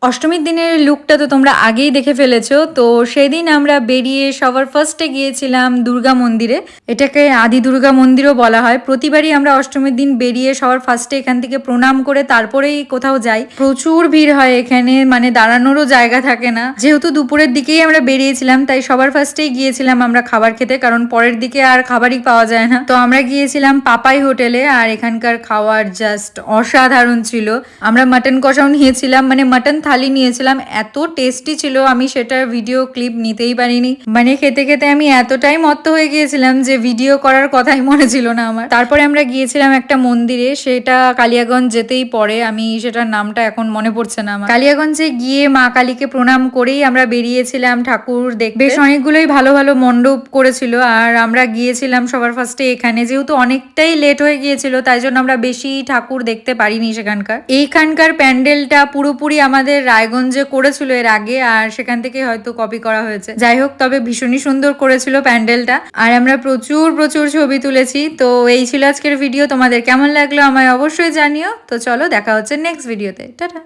অষ্টমীর দিনের লুকটা তো তোমরা আগেই দেখে ফেলেছো। তো সেদিন আমরা বেরিয়ে সবার ফার্স্টে গিয়েছিলাম দুর্গা মন্দিরে। এটাকে আদি দুর্গা মন্দিরও বলা হয়। প্রতিবারই আমরা অষ্টমীর দিন বেরিয়ে সবার ফার্স্টে এখান থেকে প্রণাম করে তারপরেই কোথাও যাই। প্রচুর ভিড় হয় এখানে, মানে দাঁড়ানোরও জায়গা থাকে না। যেহেতু দুপুরের দিকেই আমরা বেরিয়েছিলাম তাই সবার ফার্স্টেই গিয়েছিলাম আমরা খাবার খেতে, কারণ পরের দিকে আর খাবারই পাওয়া যায় না। তো আমরা গিয়েছিলাম পাপাই হোটেলে, আর এখানকার খাওয়ার জাস্ট অসাধারণ ছিল। আমরা মাটন কষাও নিয়েছিলাম, মানে মাটন থালি নিয়েছিলাম, এত টেস্টি ছিল আমি সেটার ভিডিও ক্লিপ নিতেই পারিনি। মানে খেতে খেতে আমি এতটাই মত্ত হয়ে গিয়েছিলাম যে ভিডিও করার কথাই মনে ছিল না আমার। তারপরে আমরা গিয়েছিলাম একটা মন্দিরে, সেটা কালিয়াগঞ্জ যেতেই পড়ে, আমি সেটার নামটা এখন মনে পড়ছে না আমার। কালিয়াগঞ্জে গিয়ে মা কালীকে প্রণাম করেই আমরা বেরিয়েছিলাম ঠাকুর দেখতে। বেশ অনেকগুলোই ভালো ভালো মণ্ডপ করেছিল, আর আমরা গিয়েছিলাম সবার ফার্স্টে এখানে। যেহেতু অনেকটাই লেট হয়ে গিয়েছিল তাই জন্য আমরা বেশি ঠাকুর দেখতে পারিনি সেখানকার। এইখানকার প্যান্ডেলটা পুরোপুরি আমাদের রায়গঞ্জে করেছিল এর আগে, আর সেখান থেকে হয়তো কপি করা হয়েছে। যাই হোক, তবে ভীষণই সুন্দর করেছিল প্যান্ডেলটা, আর আমরা প্রচুর প্রচুর ছবি তুলেছি। তো এই ছিল আজকের ভিডিও। তোমাদের কেমন লাগলো আমায় অবশ্যই জানিও। তো চলো, দেখা হচ্ছে নেক্সট ভিডিওতে। টাটা।